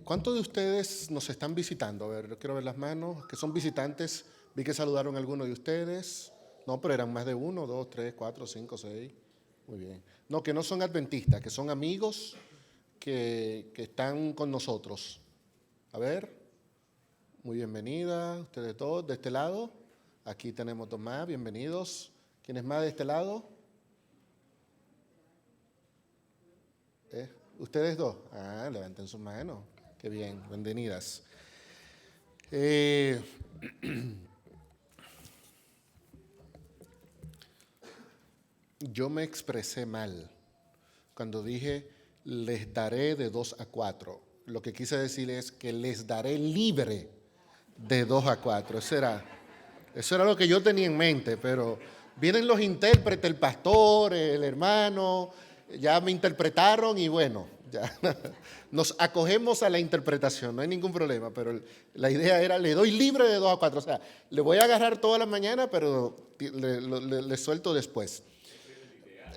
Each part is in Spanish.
¿Cuántos de ustedes nos están visitando? A ver, yo quiero ver las manos, que son visitantes. Vi que saludaron a algunos de ustedes. No, pero eran más de uno, dos, tres, cuatro, cinco, seis. Muy bien. No, que no son adventistas, que son amigos que están con nosotros. A ver, muy bienvenida, ustedes todos. De este lado, aquí tenemos dos más, bienvenidos. ¿Quién es más de este lado? ¿Ustedes dos? Ah, levanten sus manos. Qué bien, bienvenidas. Yo me expresé mal cuando dije les daré de 2 a 4. Lo que quise decir es que les daré libre de 2 a 4. Eso era lo que yo tenía en mente, pero vienen los intérpretes, el pastor, el hermano, ya me interpretaron y bueno, ya nos acogemos a la interpretación, no hay ningún problema, pero la idea era, le doy libre de 2 a 4, o sea, le voy a agarrar toda la mañana, pero le suelto después.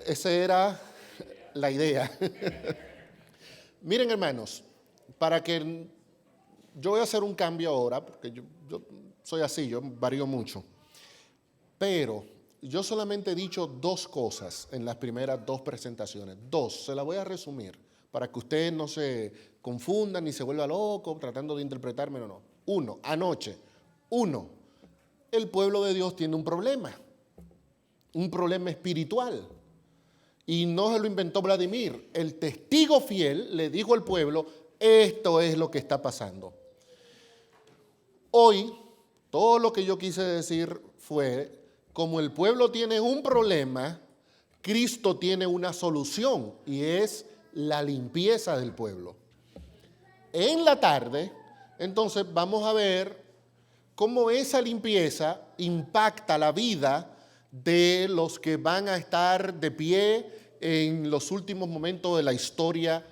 Esa era la idea. Miren, hermanos, yo voy a hacer un cambio ahora, porque yo soy así, yo varío mucho, pero yo solamente he dicho 2 cosas en las primeras 2 presentaciones. 2, se las voy a resumir para que usted no se confunda ni se vuelva loco tratando de interpretarme o no. 1, anoche. 1, el pueblo de Dios tiene un problema espiritual. Y no se lo inventó Vladimir. El testigo fiel le dijo al pueblo, esto es lo que está pasando. Hoy, todo lo que yo quise decir fue, como el pueblo tiene un problema, Cristo tiene una solución y es la limpieza del pueblo. En la tarde, entonces vamos a ver cómo esa limpieza impacta la vida de los que van a estar de pie en los últimos momentos de la historia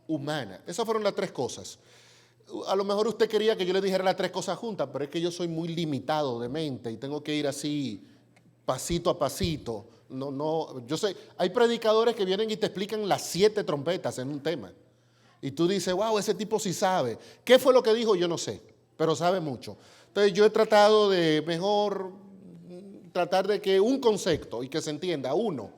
humana. Esas fueron las 3 cosas. A lo mejor usted quería que yo le dijera las 3 cosas juntas, pero es que yo soy muy limitado de mente y tengo que ir así pasito a pasito. Yo sé, hay predicadores que vienen y te explican las 7 trompetas en un tema. Y tú dices, wow, ese tipo sí sabe. ¿Qué fue lo que dijo? Yo no sé, pero sabe mucho. Entonces yo he tratado de tratar de que un concepto y que se entienda. 1,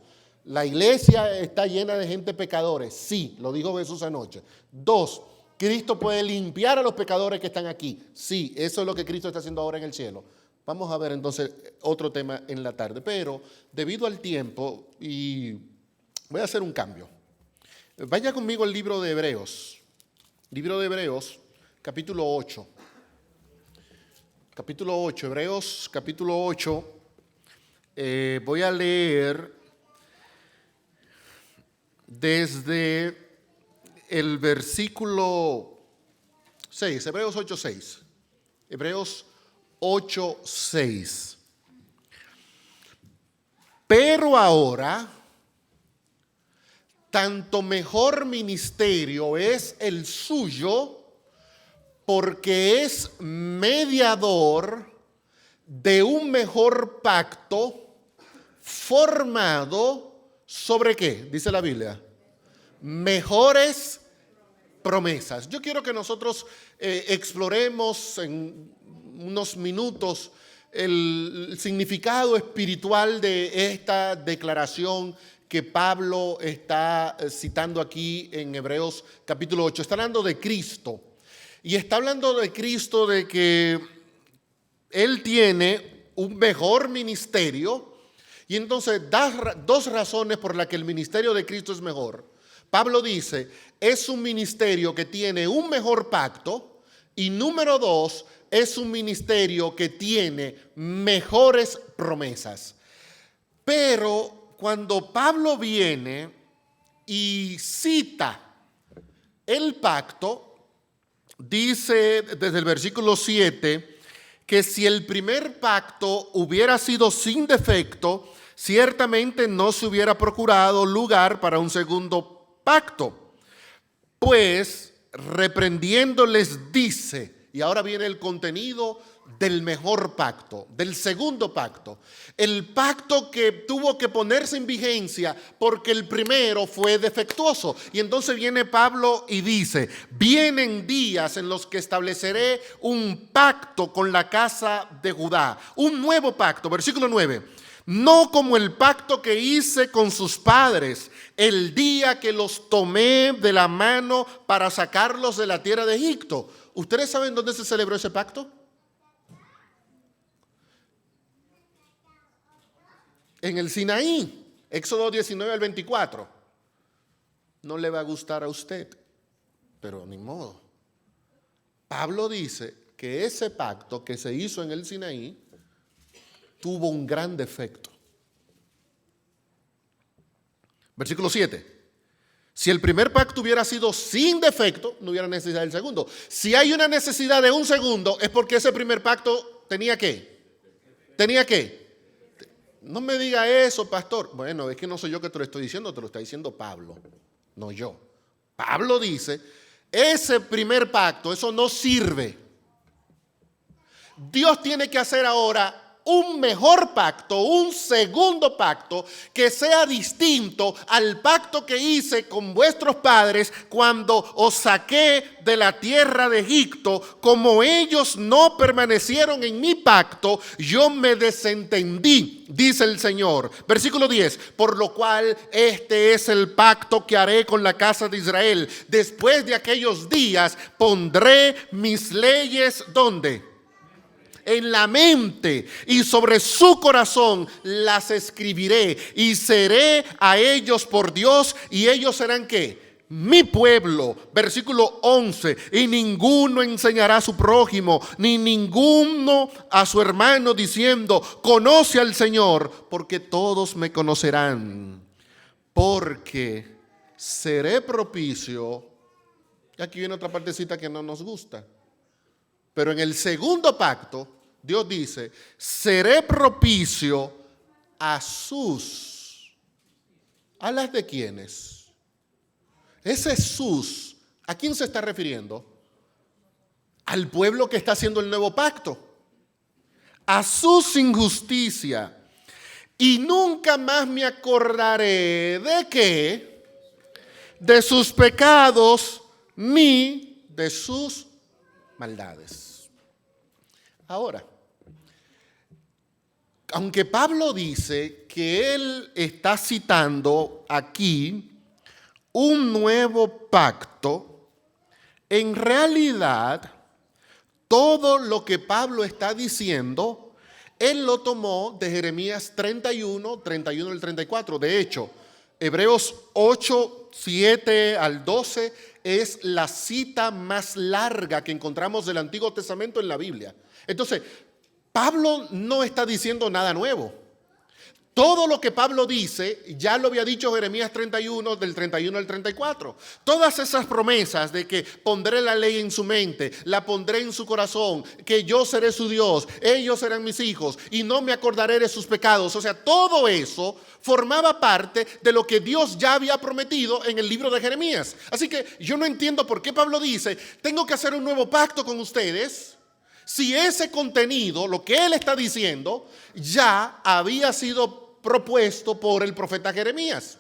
la iglesia está llena de gente pecadores. Sí, lo dijo Jesús anoche. 2, Cristo puede limpiar a los pecadores que están aquí. Sí, eso es lo que Cristo está haciendo ahora en el cielo. Vamos a ver entonces otro tema en la tarde, pero debido al tiempo, y voy a hacer un cambio. Vaya conmigo al libro de Hebreos. Libro de Hebreos, capítulo 8. Capítulo 8, Hebreos, capítulo 8. Voy a leer desde el versículo 6, Hebreos 8, 6. Hebreos 8, 6. Pero ahora, tanto mejor ministerio es el suyo, porque es mediador de un mejor pacto formado sobre ¿qué? Dice la Biblia. Mejores promesas. Yo quiero que nosotros exploremos en unos minutos el significado espiritual de esta declaración que Pablo está citando aquí en Hebreos capítulo 8. Está hablando de Cristo. Y está hablando de Cristo, de que Él tiene un mejor ministerio. Y entonces da 2 razones por las que el ministerio de Cristo es mejor. Pablo dice, es un ministerio que tiene un mejor pacto. Y número 2, es un ministerio que tiene mejores promesas. Pero cuando Pablo viene y cita el pacto, dice desde el versículo 7 que si el primer pacto hubiera sido sin defecto, ciertamente no se hubiera procurado lugar para un segundo pacto. Pues reprendiéndoles dice, Y ahora viene el contenido del mejor pacto, del segundo pacto. El pacto que tuvo que ponerse en vigencia porque el primero fue defectuoso. Y entonces viene Pablo y dice, vienen días en los que estableceré un pacto con la casa de Judá. Un nuevo pacto, versículo 9. No como el pacto que hice con sus padres el día que los tomé de la mano para sacarlos de la tierra de Egipto. ¿Ustedes saben dónde se celebró ese pacto? En el Sinaí, Éxodo 19 al 24. No le va a gustar a usted, pero ni modo. Pablo dice que ese pacto que se hizo en el Sinaí tuvo un gran defecto. Versículo 7. Si el primer pacto hubiera sido sin defecto, no hubiera necesidad del segundo. Si hay una necesidad de un segundo, es porque ese primer pacto tenía ¿qué? ¿Tenía qué? No me diga eso, pastor. Bueno, es que no soy yo que te lo estoy diciendo, te lo está diciendo Pablo, no yo. Pablo dice, ese primer pacto, eso no sirve. Dios tiene que hacer ahora un mejor pacto, un segundo pacto que sea distinto al pacto que hice con vuestros padres cuando os saqué de la tierra de Egipto. Como ellos no permanecieron en mi pacto, yo me desentendí, dice el Señor. Versículo 10, por lo cual este es el pacto que haré con la casa de Israel. Después de aquellos días pondré mis leyes, ¿dónde? En la mente, y sobre su corazón las escribiré, y seré a ellos por Dios, y ellos serán ¿qué? Mi pueblo. Versículo 11, y ninguno enseñará a su prójimo, ni ninguno a su hermano, diciendo, conoce al Señor, porque todos me conocerán, porque seré propicio. Aquí viene otra partecita que no nos gusta. Pero en el segundo pacto, Dios dice, seré propicio a las de quienes. Ese sus, ¿a quién se está refiriendo? Al pueblo que está haciendo el nuevo pacto. A sus injusticias. Y nunca más me acordaré de qué, de sus pecados, ni de sus maldades. Ahora, aunque Pablo dice que él está citando aquí un nuevo pacto, en realidad todo lo que Pablo está diciendo, él lo tomó de Jeremías 31 al 34. De hecho, Hebreos 8, 7 al 12 es la cita más larga que encontramos del Antiguo Testamento en la Biblia. Entonces, Pablo no está diciendo nada nuevo. Todo lo que Pablo dice, ya lo había dicho Jeremías 31, del 31 al 34. Todas esas promesas de que pondré la ley en su mente, la pondré en su corazón, que yo seré su Dios, ellos serán mis hijos y no me acordaré de sus pecados. O sea, todo eso formaba parte de lo que Dios ya había prometido en el libro de Jeremías. Así que yo no entiendo por qué Pablo dice, tengo que hacer un nuevo pacto con ustedes, si ese contenido, lo que él está diciendo, ya había sido propuesto por el profeta Jeremías.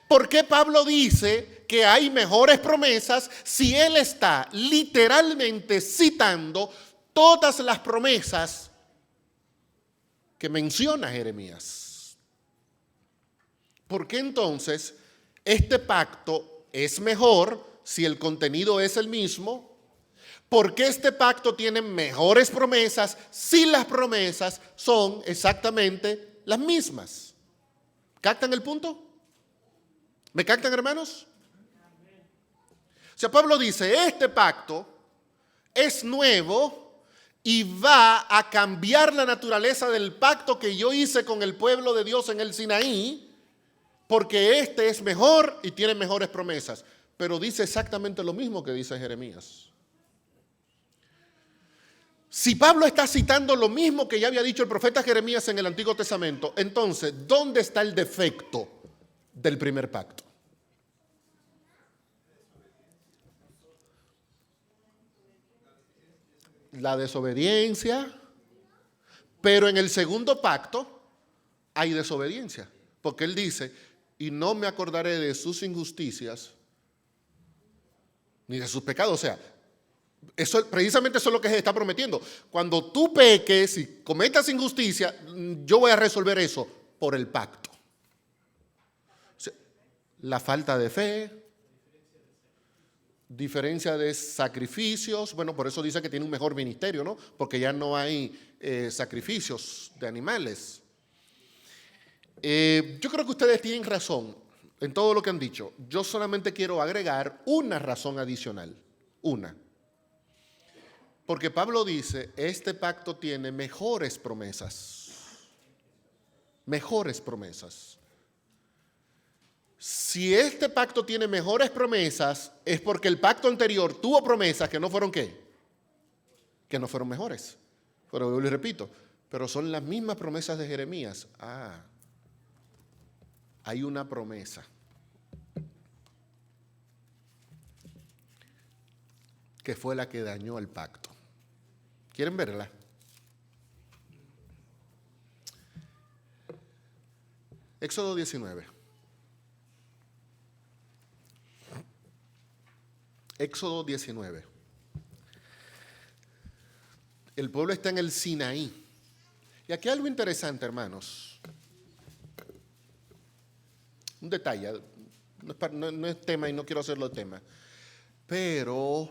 ¿Por qué Pablo dice que hay mejores promesas si él está literalmente citando todas las promesas que menciona Jeremías? ¿Por qué entonces este pacto es mejor si el contenido es el mismo? ¿Por qué este pacto tiene mejores promesas si las promesas son exactamente las mismas? ¿Captan el punto? ¿Me captan, hermanos? O sea, Pablo dice, este pacto es nuevo y va a cambiar la naturaleza del pacto que yo hice con el pueblo de Dios en el Sinaí, porque este es mejor y tiene mejores promesas. Pero dice exactamente lo mismo que dice Jeremías. Si Pablo está citando lo mismo que ya había dicho el profeta Jeremías en el Antiguo Testamento, entonces, ¿dónde está el defecto del primer pacto? la desobediencia, pero en el segundo pacto hay desobediencia, porque él dice, y no me acordaré de sus injusticias ni de sus pecados. O sea, precisamente eso es lo que se está prometiendo. Cuando tú peques y cometas injusticia, yo voy a resolver eso por el pacto. O sea, la falta de fe, diferencia de sacrificios, bueno, por eso dice que tiene un mejor ministerio, ¿no? Porque ya no hay sacrificios de animales. Yo creo que ustedes tienen razón en todo lo que han dicho. Yo solamente quiero agregar una razón adicional, una. Porque Pablo dice, este pacto tiene mejores promesas. Mejores promesas. Si este pacto tiene mejores promesas, es porque el pacto anterior tuvo promesas que no fueron ¿qué? Que no fueron mejores. Pero yo les repito, pero son las mismas promesas de Jeremías. Hay una promesa que fue la que dañó el pacto. ¿Quieren verla? Éxodo 19. Éxodo 19. El pueblo está en el Sinaí. Y aquí hay algo interesante, hermanos. Un detalle, no es tema y no quiero hacerlo tema. Pero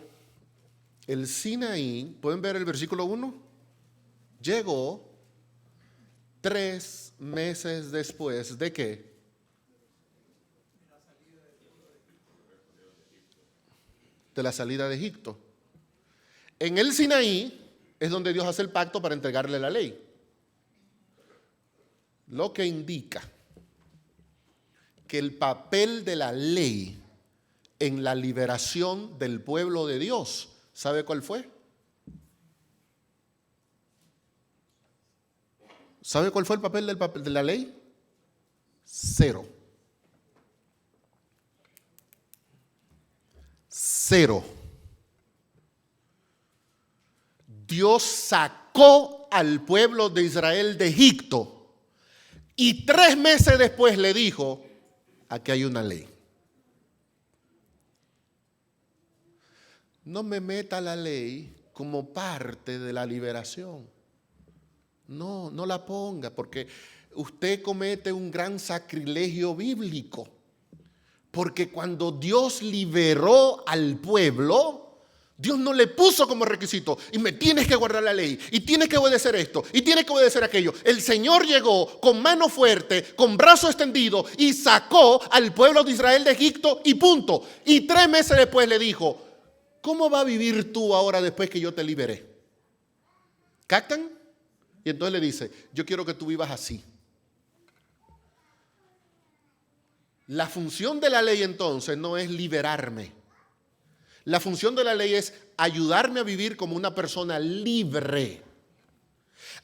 el Sinaí, ¿pueden ver el versículo 1? Llegó 3 meses después de ¿qué? De la salida de Egipto. En el Sinaí es donde Dios hace el pacto para entregarle la ley. Lo que indica que el papel de la ley en la liberación del pueblo de Dios, ¿sabe cuál fue? ¿Sabe cuál fue el papel de la ley? 0. 0. Dios sacó al pueblo de Israel de Egipto y 3 meses después le dijo, aquí hay una ley. No me meta la ley como parte de la liberación. No la ponga, porque usted comete un gran sacrilegio bíblico. Porque cuando Dios liberó al pueblo, Dios no le puso como requisito, y me tienes que guardar la ley, y tienes que obedecer esto, y tienes que obedecer aquello. El Señor llegó con mano fuerte, con brazo extendido, y sacó al pueblo de Israel de Egipto, y punto. Y 3 meses después le dijo, ¿cómo va a vivir tú ahora después que yo te liberé? ¿Captan? Y entonces le dice, yo quiero que tú vivas así. La función de la ley entonces no es liberarme. La función de la ley es ayudarme a vivir como una persona libre.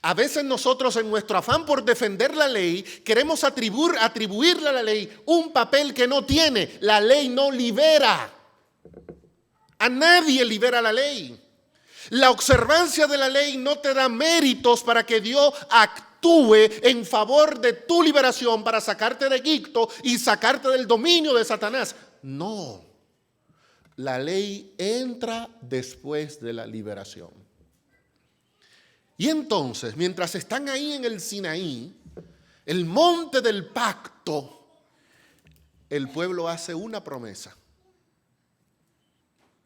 A veces nosotros en nuestro afán por defender la ley queremos atribuirle a la ley un papel que no tiene. La ley no libera. A nadie libera la ley. La observancia de la ley no te da méritos para que Dios actúe en favor de tu liberación para sacarte de Egipto y sacarte del dominio de Satanás. No. La ley entra después de la liberación. Y entonces, mientras están ahí en el Sinaí, el monte del pacto, el pueblo hace una promesa.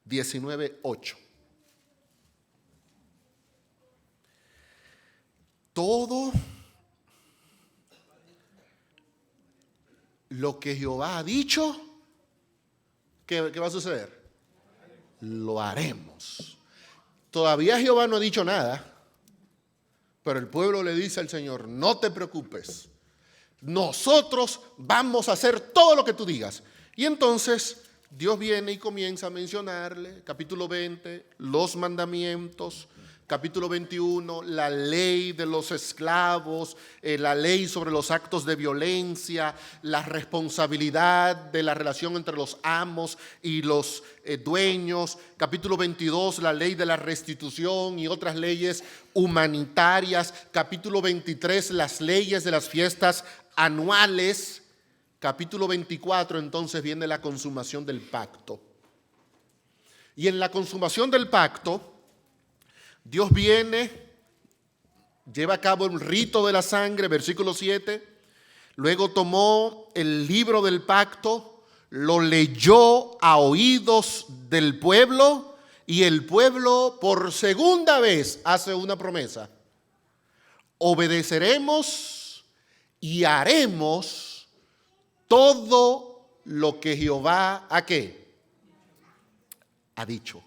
19:8. Todo lo que Jehová ha dicho, ¿qué va a suceder? Lo haremos. Todavía Jehová no ha dicho nada, pero el pueblo le dice al Señor, no te preocupes, nosotros vamos a hacer todo lo que tú digas. Y entonces Dios viene y comienza a mencionarle, capítulo 20, los mandamientos, capítulo 21, la ley de los esclavos, la ley sobre los actos de violencia, la responsabilidad de la relación entre los amos y los dueños. Capítulo 22, la ley de la restitución y otras leyes humanitarias. Capítulo 23, las leyes de las fiestas anuales. Capítulo 24, entonces viene la consumación del pacto. Y en la consumación del pacto, Dios viene, lleva a cabo el rito de la sangre, versículo 7, luego tomó el libro del pacto, lo leyó a oídos del pueblo y el pueblo por segunda vez hace una promesa: obedeceremos y haremos todo lo que Jehová ¿a qué? Ha dicho.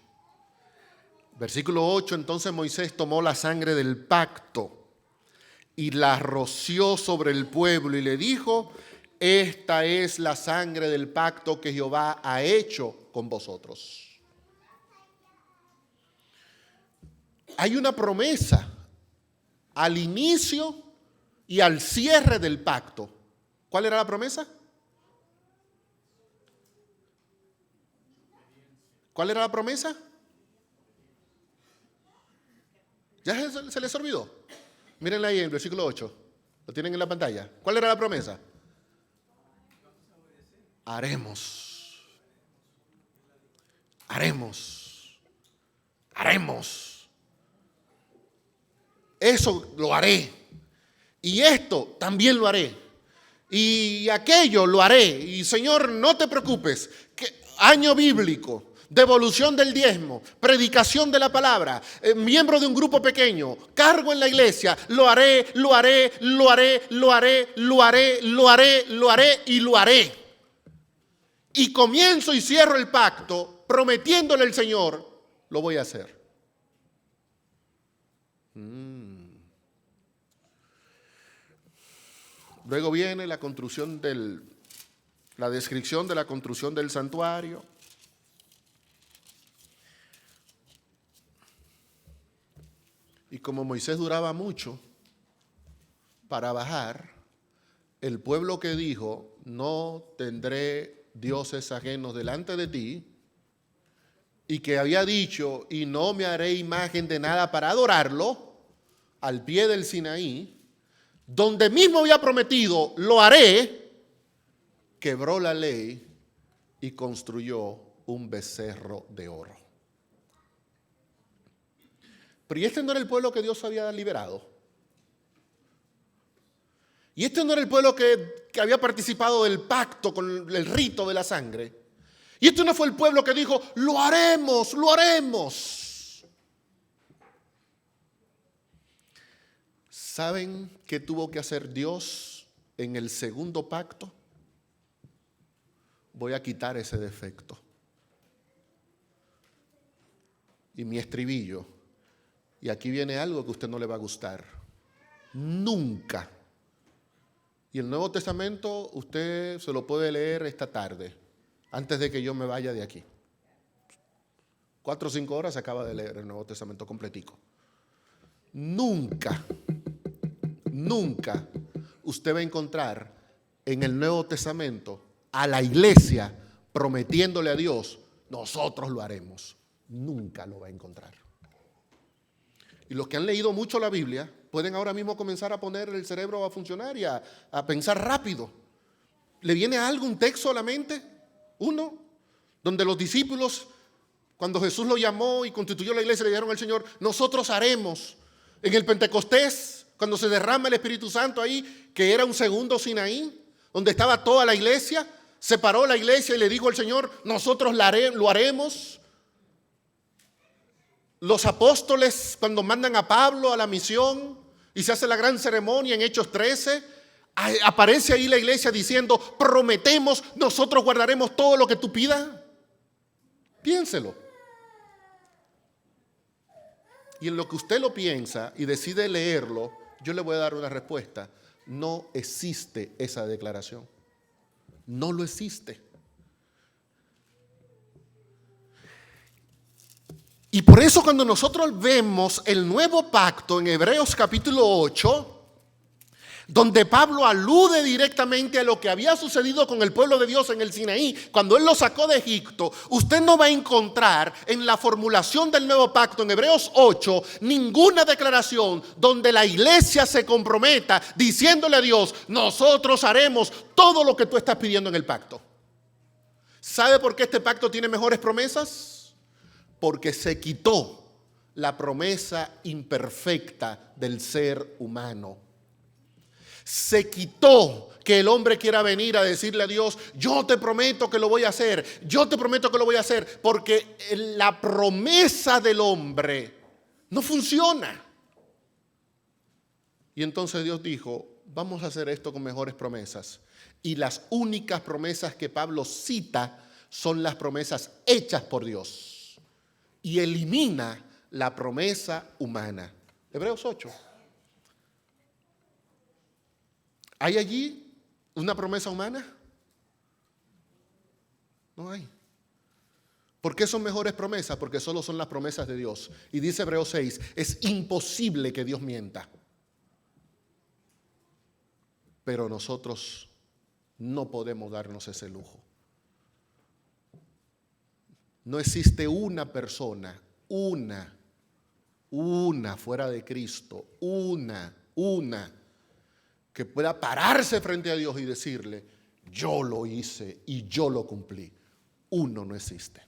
Versículo 8, entonces Moisés tomó la sangre del pacto y la roció sobre el pueblo y le dijo: esta es la sangre del pacto que Jehová ha hecho con vosotros. Hay una promesa al inicio y al cierre del pacto. ¿Cuál era la promesa? ¿Cuál era la promesa? ¿Ya se les olvidó? Mírenla ahí en el versículo 8. Lo tienen en la pantalla. ¿Cuál era la promesa? Haremos. Haremos. Haremos. Eso lo haré. Y esto también lo haré. Y aquello lo haré. Y Señor, no te preocupes. Que año bíblico. Devolución del diezmo, predicación de la palabra, miembro de un grupo pequeño, cargo en la iglesia, lo haré, lo haré, lo haré, lo haré, lo haré, lo haré, lo haré y lo haré. Y comienzo y cierro el pacto prometiéndole al Señor, lo voy a hacer. Luego viene la construcción la descripción de la construcción del santuario. Y como Moisés duraba mucho para bajar, el pueblo que dijo: no tendré dioses ajenos delante de ti, y que había dicho: y no me haré imagen de nada para adorarlo, al pie del Sinaí, donde mismo había prometido: lo haré, quebró la ley y construyó un becerro de oro. Pero ¿y este no era el pueblo que Dios había liberado? ¿Y este no era el pueblo que había participado del pacto con el rito de la sangre? ¿Y este no fue el pueblo que dijo: lo haremos, lo haremos? ¿Saben qué tuvo que hacer Dios en el segundo pacto? Voy a quitar ese defecto. Y mi estribillo. Y aquí viene algo que a usted no le va a gustar. Nunca. Y el Nuevo Testamento usted se lo puede leer esta tarde, antes de que yo me vaya de aquí. 4 o 5 horas se acaba de leer el Nuevo Testamento completico. Nunca, nunca usted va a encontrar en el Nuevo Testamento a la iglesia prometiéndole a Dios: nosotros lo haremos. Nunca lo va a encontrar. Y los que han leído mucho la Biblia pueden ahora mismo comenzar a poner el cerebro a funcionar y a pensar rápido. ¿Le viene algo, un texto a la mente? Uno, donde los discípulos, cuando Jesús lo llamó y constituyó la iglesia, le dijeron al Señor: nosotros haremos. En el Pentecostés, cuando se derrama el Espíritu Santo ahí, que era un segundo Sinaí, donde estaba toda la iglesia, se paró la iglesia y le dijo al Señor: nosotros lo haremos. Los apóstoles, cuando mandan a Pablo a la misión y se hace la gran ceremonia en Hechos 13, aparece ahí la iglesia diciendo: prometemos, nosotros guardaremos todo lo que tú pidas. Piénselo. Y en lo que usted lo piensa y decide leerlo, yo le voy a dar una respuesta. No existe esa declaración. No lo existe. Y por eso cuando nosotros vemos el nuevo pacto en Hebreos capítulo 8, donde Pablo alude directamente a lo que había sucedido con el pueblo de Dios en el Sinaí, cuando él lo sacó de Egipto, usted no va a encontrar en la formulación del nuevo pacto en Hebreos 8 ninguna declaración donde la iglesia se comprometa diciéndole a Dios: nosotros haremos todo lo que tú estás pidiendo en el pacto. ¿Sabe por qué este pacto tiene mejores promesas? Porque se quitó la promesa imperfecta del ser humano. Se quitó que el hombre quiera venir a decirle a Dios: yo te prometo que lo voy a hacer, yo te prometo que lo voy a hacer, porque la promesa del hombre no funciona. Y entonces Dios dijo: vamos a hacer esto con mejores promesas. Y las únicas promesas que Pablo cita son las promesas hechas por Dios. Y elimina la promesa humana. Hebreos 8. ¿Hay allí una promesa humana? No hay. ¿Por qué son mejores promesas? Porque solo son las promesas de Dios. Y dice Hebreos 6, es imposible que Dios mienta. Pero nosotros no podemos darnos ese lujo. No existe una persona, una fuera de Cristo, una que pueda pararse frente a Dios y decirle: yo lo hice y yo lo cumplí. Uno no existe.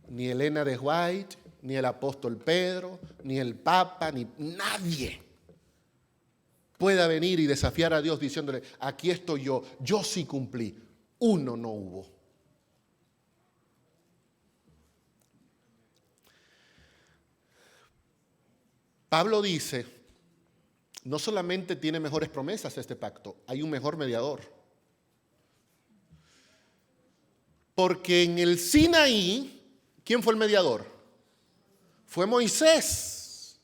Ni Elena de White, ni el apóstol Pedro, ni el Papa, ni nadie pueda venir y desafiar a Dios diciéndole: aquí estoy yo sí cumplí. Uno no hubo. Pablo dice: no solamente tiene mejores promesas este pacto, hay un mejor mediador. Porque en el Sinaí, ¿quién fue el mediador? Fue Moisés.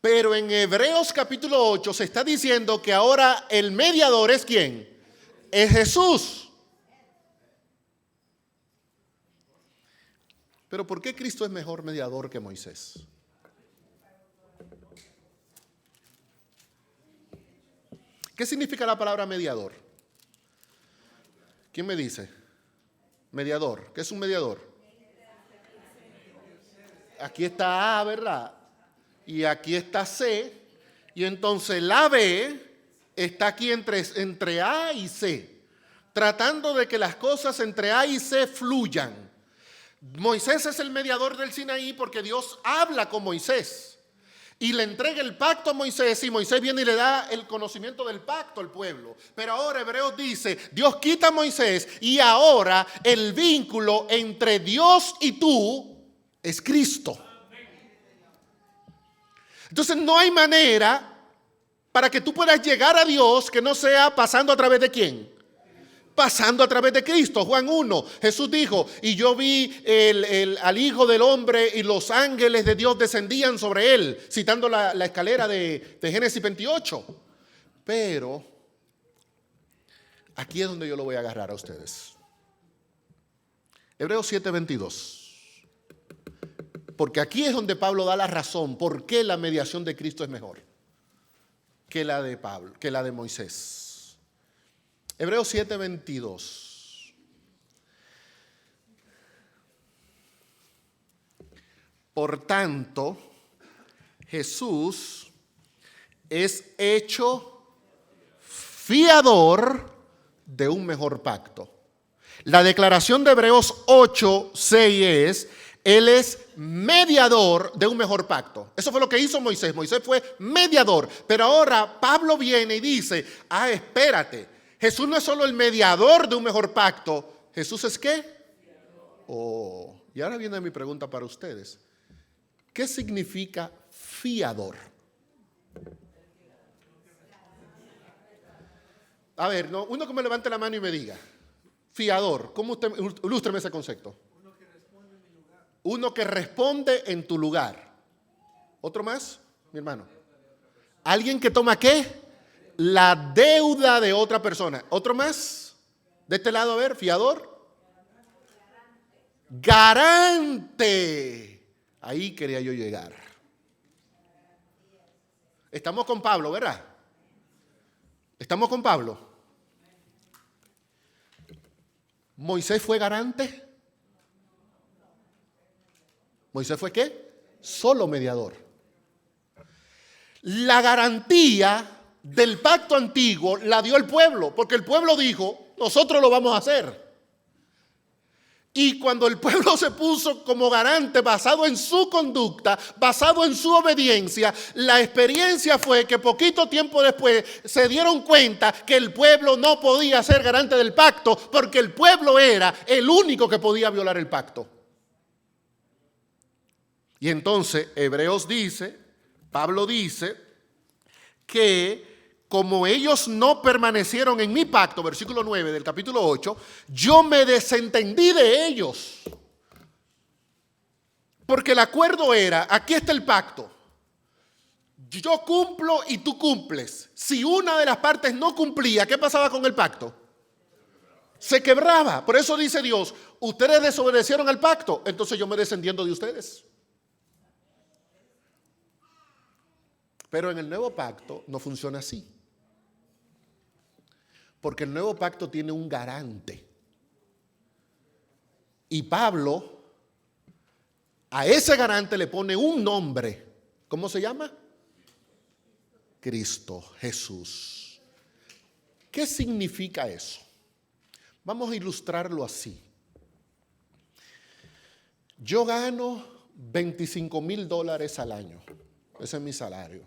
Pero en Hebreos capítulo 8 se está diciendo que ahora el mediador es ¿quién? Es Jesús. Pero ¿por qué Cristo es mejor mediador que Moisés? ¿Qué significa la palabra mediador? ¿Quién me dice? Mediador. ¿Qué es un mediador? Aquí está A, ¿verdad? Y aquí está C. Y entonces la B está aquí entre A y C, tratando de que las cosas entre A y C fluyan. Moisés es el mediador del Sinaí porque Dios habla con Moisés. Y le entrega el pacto a Moisés y Moisés viene y le da el conocimiento del pacto al pueblo. Pero ahora Hebreos dice: Dios quita a Moisés y ahora el vínculo entre Dios y tú es Cristo. Entonces no hay manera para que tú puedas llegar a Dios que no sea pasando a través de ¿quién? Pasando a través de Cristo. Juan 1, Jesús dijo: y yo vi al Hijo del Hombre y los ángeles de Dios descendían sobre él, citando la escalera de Génesis 28. Pero aquí es donde yo lo voy a agarrar a ustedes. Hebreos 7:22. Porque aquí es donde Pablo da la razón por qué la mediación de Cristo es mejor que la de Pablo, que la de Moisés. Hebreos 7:22. Por tanto, Jesús es hecho fiador de un mejor pacto. La declaración de Hebreos 8:6 es: Él es mediador de un mejor pacto. Eso fue lo que hizo Moisés. Moisés fue mediador. Pero ahora Pablo viene y dice: espérate. Jesús no es solo el mediador de un mejor pacto. ¿Jesús es qué? Y ahora viene mi pregunta para ustedes. ¿Qué significa fiador? A ver, uno que me levante la mano y me diga. Fiador, ¿cómo usted ilústreme ese concepto? Uno que responde en tu lugar. ¿Otro más, mi hermano? ¿Alguien que toma qué? La deuda de otra persona. ¿Otro más? De este lado, a ver, fiador. garante. Ahí quería yo llegar. Estamos con Pablo, ¿verdad? Estamos con Pablo. ¿Moisés fue garante? ¿Moisés fue qué? Solo mediador. La garantía del pacto antiguo la dio el pueblo, porque el pueblo dijo, nosotros lo vamos a hacer. Y cuando el pueblo se puso como garante basado en su conducta, basado en su obediencia, la experiencia fue que poquito tiempo después se dieron cuenta que el pueblo no podía ser garante del pacto porque el pueblo era el único que podía violar el pacto. Y entonces Hebreos dice, Pablo dice que como ellos no permanecieron en mi pacto, versículo 9 del capítulo 8, yo me desentendí de ellos. Porque el acuerdo era, aquí está el pacto, yo cumplo y tú cumples. Si una de las partes no cumplía, ¿qué pasaba con el pacto? Se quebraba. Por eso dice Dios, ustedes desobedecieron al pacto, entonces yo me desentiendo de ustedes. Pero en el nuevo pacto no funciona así. Porque el nuevo pacto tiene un garante. Y Pablo a ese garante le pone un nombre. ¿Cómo se llama? Cristo Jesús. ¿Qué significa eso? Vamos a ilustrarlo así. Yo gano $25,000 al año. Ese es mi salario.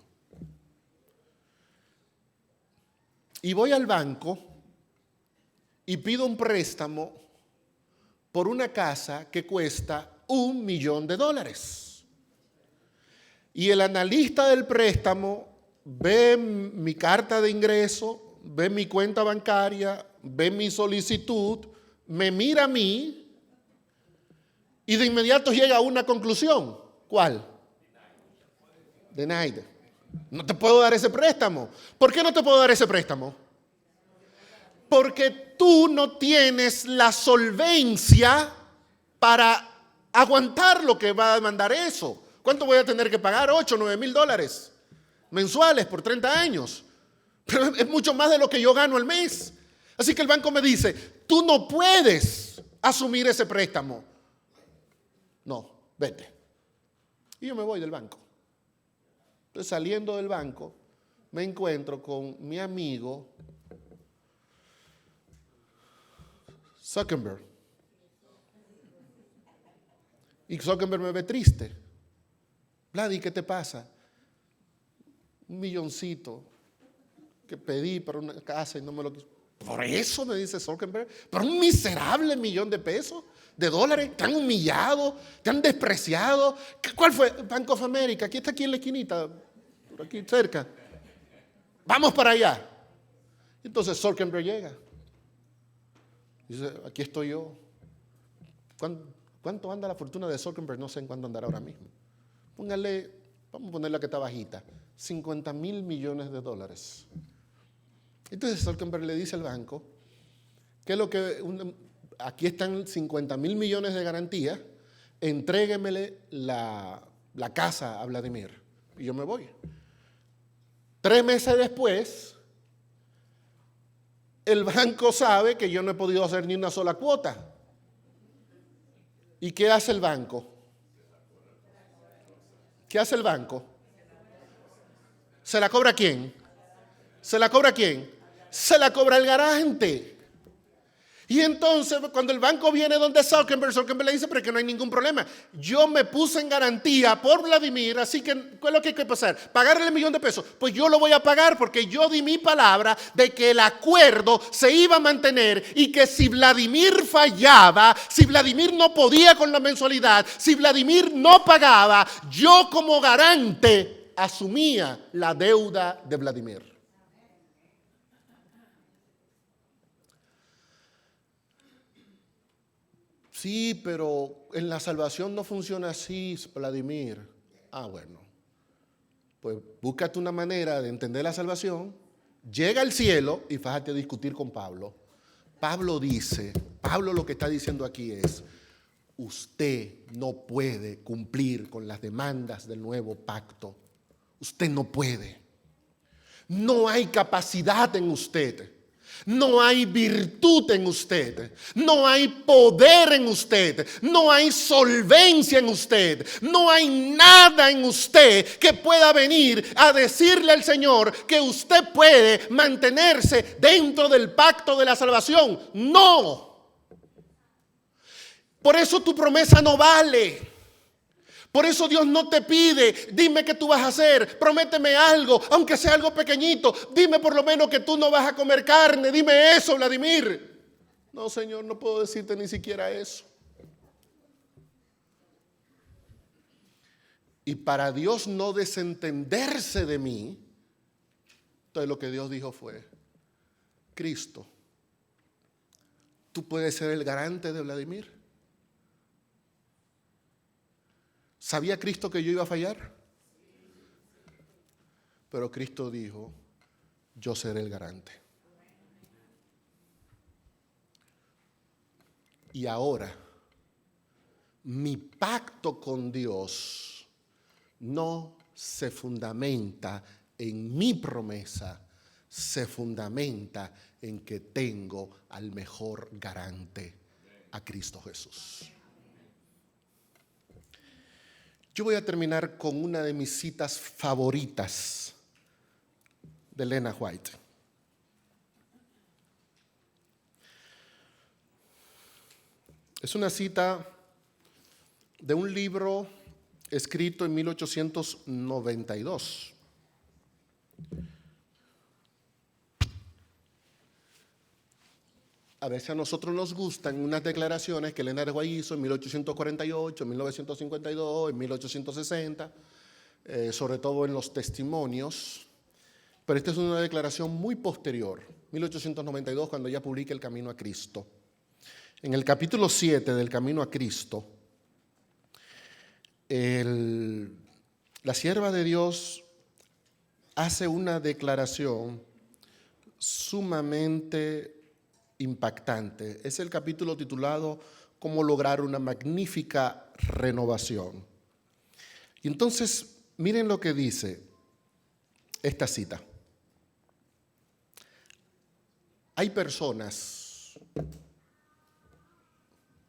Y voy al banco y pido un préstamo por una casa que cuesta $1,000,000. Y el analista del préstamo ve mi carta de ingreso, ve mi cuenta bancaria, ve mi solicitud, me mira a mí y de inmediato llega a una conclusión. ¿Cuál? Denied. No te puedo dar ese préstamo. ¿Por qué no te puedo dar ese préstamo? Porque tú no tienes la solvencia para aguantar lo que va a demandar eso. ¿Cuánto voy a tener que pagar? $8,000, $9,000 mensuales por 30 años. Pero es mucho más de lo que yo gano al mes. Así que el banco me dice, tú no puedes asumir ese préstamo. No, vete. Y yo me voy del banco. Entonces, saliendo del banco, me encuentro con mi amigo Zuckerberg. Y Zuckerberg me ve triste. Vladi, ¿qué te pasa? $1,000,000 que pedí para una casa y no me lo quiso. Por eso me dice Zuckerberg, por un miserable $1,000,000 de dólares, te han humillado, te han despreciado. ¿Cuál fue? Bank of America, aquí está, aquí en la esquinita, por aquí cerca. Vamos para allá. Entonces Zuckerberg llega. Dice, aquí estoy yo. ¿Cuánto anda la fortuna de Zuckerberg? No sé en cuánto andará ahora mismo. Póngale, vamos a poner la que está bajita, $50,000,000,000. Entonces Zuckerberg le dice al banco, ¿qué es lo que aquí están $50,000,000,000 de garantía, entréguemele la casa a Vladimir. Y yo me voy. 3 meses después, el banco sabe que yo no he podido hacer ni una sola cuota. ¿Y qué hace el banco? ¿Qué hace el banco? ¿Se la cobra quién? ¿Se la cobra quién? Se la cobra el garante. Y entonces cuando el banco viene donde Zuckerberg le dice, pero que no hay ningún problema. Yo me puse en garantía por Vladimir, así que ¿qué es lo que hay que pasar? ¿Pagarle el $1,000,000? Pues yo lo voy a pagar porque yo di mi palabra de que el acuerdo se iba a mantener y que si Vladimir fallaba, si Vladimir no podía con la mensualidad, si Vladimir no pagaba, yo como garante asumía la deuda de Vladimir. Sí, pero en la salvación no funciona así, Vladimir. Bueno, pues búscate una manera de entender la salvación, llega al cielo y fájate a discutir con Pablo. Pablo lo que está diciendo aquí es, usted no puede cumplir con las demandas del nuevo pacto. Usted no puede. No hay capacidad en usted. No hay virtud en usted, no hay poder en usted, no hay solvencia en usted, no hay nada en usted que pueda venir a decirle al Señor que usted puede mantenerse dentro del pacto de la salvación. No. Por eso tu promesa no vale. Por eso Dios no te pide, dime qué tú vas a hacer, prométeme algo, aunque sea algo pequeñito, dime por lo menos que tú no vas a comer carne, dime eso, Vladimir. No, Señor, no puedo decirte ni siquiera eso. Y para Dios no desentenderse de mí, entonces lo que Dios dijo fue, Cristo, ¿tú puedes ser el garante de Vladimir? ¿Sabía Cristo que yo iba a fallar? Pero Cristo dijo, yo seré el garante. Y ahora, mi pacto con Dios no se fundamenta en mi promesa, se fundamenta en que tengo al mejor garante, a Cristo Jesús. Yo voy a terminar con una de mis citas favoritas de Elena White. Es una cita de un libro escrito en 1892. A veces a nosotros nos gustan unas declaraciones que Elena White hizo en 1848, en 1952, en 1860, sobre todo en los testimonios. Pero esta es una declaración muy posterior, 1892, cuando ella publica El Camino a Cristo. En el capítulo 7 del Camino a Cristo, la sierva de Dios hace una declaración sumamente impactante. Es el capítulo titulado Cómo lograr una magnífica renovación. Y entonces, miren lo que dice esta cita. Hay personas,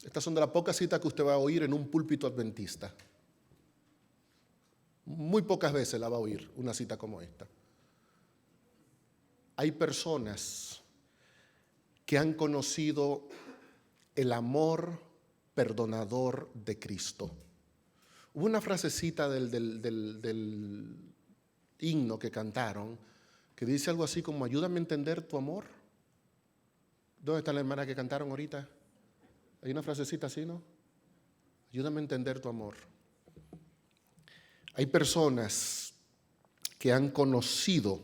estas son de las pocas citas que usted va a oír en un púlpito adventista. Muy pocas veces la va a oír una cita como esta. Hay personas que han conocido el amor perdonador de Cristo. Hubo una frasecita del himno que cantaron que dice algo así como, ayúdame a entender tu amor. ¿Dónde está la hermana que cantaron ahorita? Hay una frasecita así, ¿no? Ayúdame a entender tu amor. Hay personas que han conocido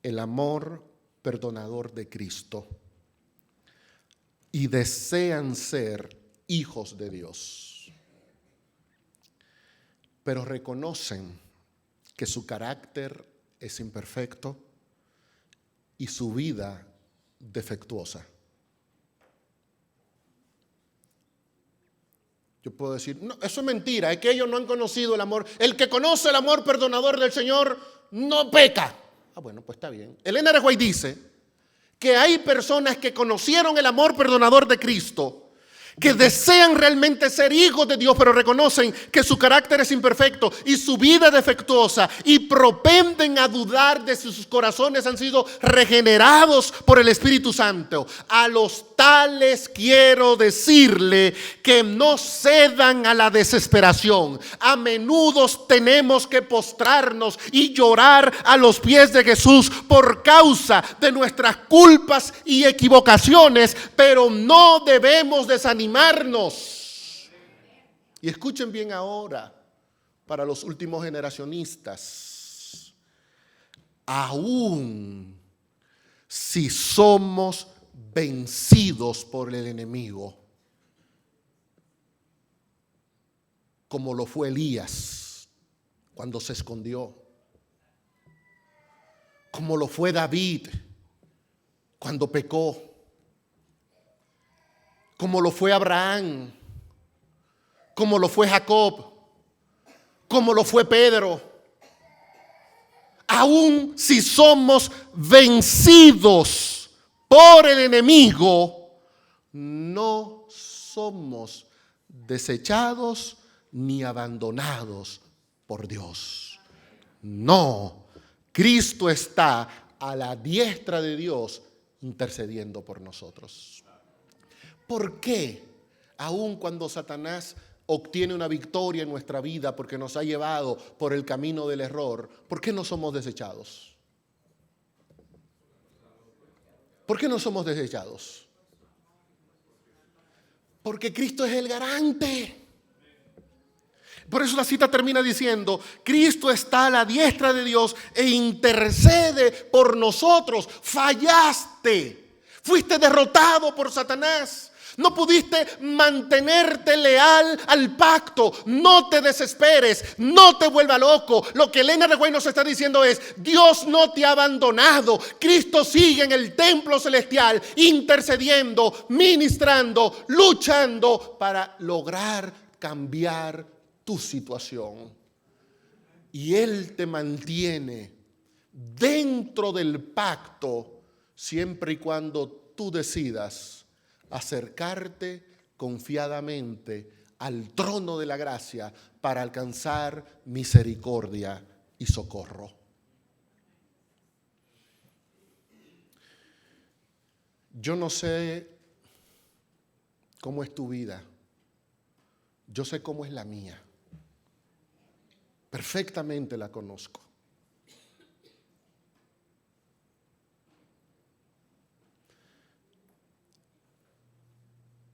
el amor perdonador de Cristo y desean ser hijos de Dios, pero reconocen que su carácter es imperfecto y su vida defectuosa. Yo puedo decir, no, eso es mentira, es que ellos no han conocido el amor. El que conoce el amor perdonador del Señor no peca. Ah, bueno, pues está bien. Elena White dice que hay personas que conocieron el amor perdonador de Cristo, que desean realmente ser hijos de Dios, pero reconocen que su carácter es imperfecto y su vida es defectuosa y propenden a dudar de si sus corazones han sido regenerados por el Espíritu Santo. A los tales quiero decirle que no cedan a la desesperación. A menudo tenemos que postrarnos y llorar a los pies de Jesús por causa de nuestras culpas y equivocaciones, pero no debemos desanimarnos. Y escuchen bien ahora, para los últimos generacionistas, aún si somos vencidos por el enemigo, como lo fue Elías cuando se escondió, como lo fue David cuando pecó, como lo fue Abraham como lo fue Jacob, como lo fue Pedro. Aun si somos vencidos por el enemigo, no somos desechados ni abandonados por Dios. No, Cristo está a la diestra de Dios intercediendo por nosotros. ¿Por qué? Aun cuando Satanás obtiene una victoria en nuestra vida porque nos ha llevado por el camino del error, ¿por qué no somos desechados? ¿Por qué no somos desechados? Porque Cristo es el garante. Por eso la cita termina diciendo: Cristo está a la diestra de Dios e intercede por nosotros. Fallaste, fuiste derrotado por Satanás. No pudiste mantenerte leal al pacto. No te desesperes, no te vuelva loco. Lo que Elena Reguay nos está diciendo es: Dios no te ha abandonado. Cristo sigue en el templo celestial intercediendo, ministrando, luchando para lograr cambiar tu situación. Y Él te mantiene dentro del pacto siempre y cuando tú decidas acercarte confiadamente al trono de la gracia para alcanzar misericordia y socorro. Yo no sé cómo es tu vida, yo sé cómo es la mía. Perfectamente la conozco.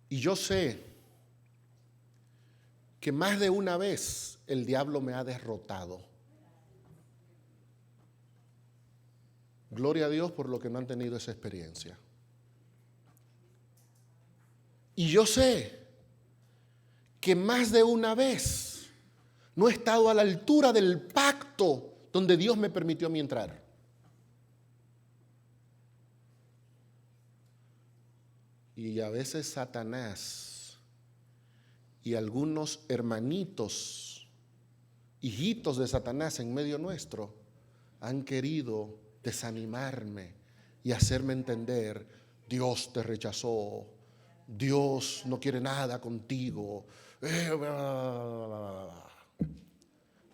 Y yo sé que más de una vez el diablo me ha derrotado. Gloria a Dios por lo que no han tenido esa experiencia. Y yo sé que más de una vez no he estado a la altura del pacto donde Dios me permitió a mí entrar. Y a veces Satanás y algunos hermanitos, hijitos de Satanás en medio nuestro, han querido desanimarme y hacerme entender: Dios te rechazó, Dios no quiere nada contigo.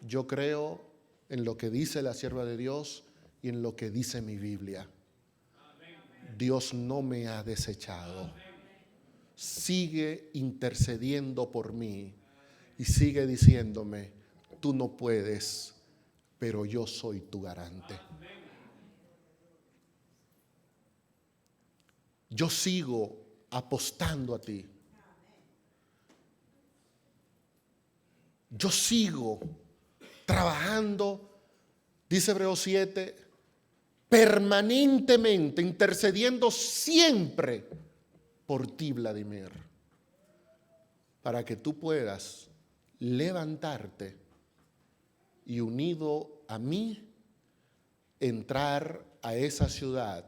Yo creo en lo que dice la sierva de Dios y en lo que dice mi Biblia. Dios no me ha desechado. Sigue intercediendo por mí y sigue diciéndome: tú no puedes, pero yo soy tu garante. Yo sigo apostando a ti. Yo sigo trabajando, dice Hebreos 7, permanentemente, intercediendo siempre por ti, Vladimir, para que tú puedas levantarte y, unido a mí, entrar a esa ciudad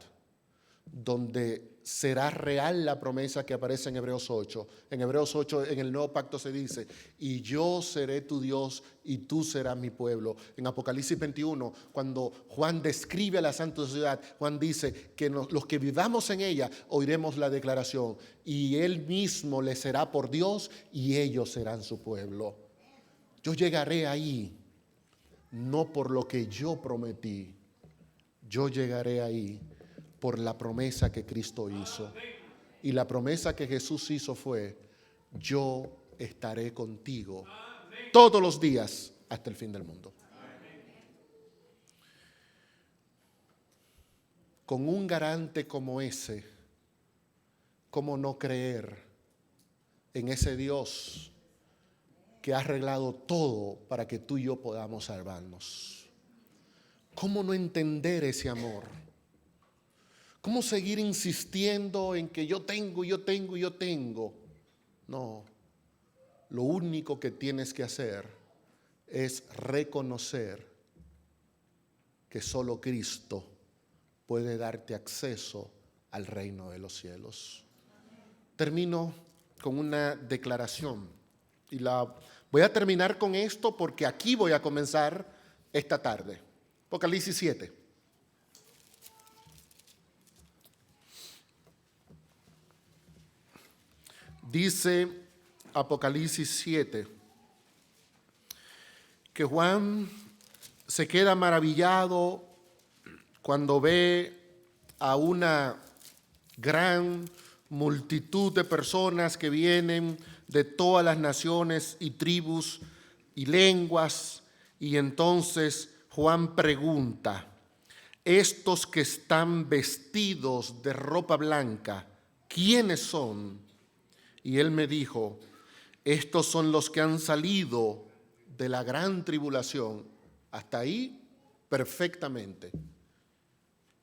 donde será real la promesa que aparece en Hebreos 8. En Hebreos 8, en el nuevo pacto se dice: y yo seré tu Dios y tú serás mi pueblo. En Apocalipsis 21, cuando Juan describe a la santa ciudad, Juan dice que los que vivamos en ella oiremos la declaración: y él mismo les será por Dios y ellos serán su pueblo. Yo llegaré ahí, no por lo que yo prometí, yo llegaré ahí por la promesa que Cristo hizo. Y la promesa que Jesús hizo fue: yo estaré contigo todos los días hasta el fin del mundo. Con un garante como ese, ¿cómo no creer en ese Dios que ha arreglado todo para que tú y yo podamos salvarnos? ¿Cómo no entender ese amor? ¿Cómo seguir insistiendo en que yo tengo? No, lo único que tienes que hacer es reconocer que solo Cristo puede darte acceso al reino de los cielos. Termino con una declaración Y voy a terminar con esto porque aquí voy a comenzar esta tarde. Apocalipsis 7. Dice Apocalipsis 7 que Juan se queda maravillado cuando ve a una gran multitud de personas que vienen de todas las naciones y tribus y lenguas, y entonces Juan pregunta: estos que están vestidos de ropa blanca, ¿quiénes son? Y él me dijo: estos son los que han salido de la gran tribulación. Hasta ahí, perfectamente.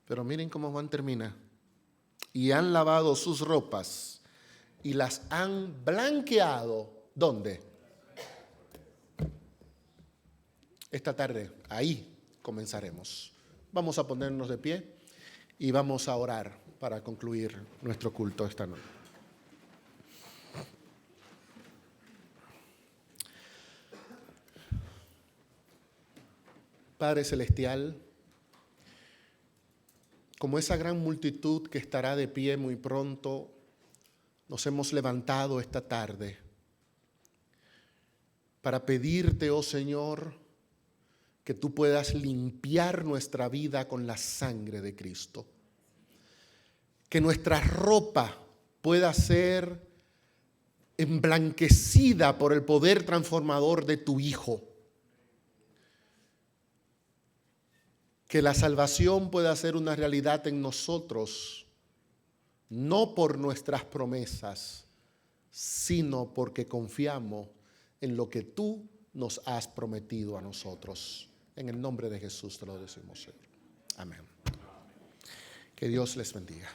Pero miren cómo Juan termina. Y han lavado sus ropas y las han blanqueado. ¿Dónde? Esta tarde, ahí comenzaremos. Vamos a ponernos de pie y vamos a orar para concluir nuestro culto esta noche. Padre Celestial, como esa gran multitud que estará de pie muy pronto, nos hemos levantado esta tarde para pedirte, oh Señor, que tú puedas limpiar nuestra vida con la sangre de Cristo. Que nuestra ropa pueda ser emblanquecida por el poder transformador de tu Hijo. Que la salvación pueda ser una realidad en nosotros, no por nuestras promesas, sino porque confiamos en lo que tú nos has prometido a nosotros. En el nombre de Jesús te lo decimos, Señor. Amén. Que Dios les bendiga.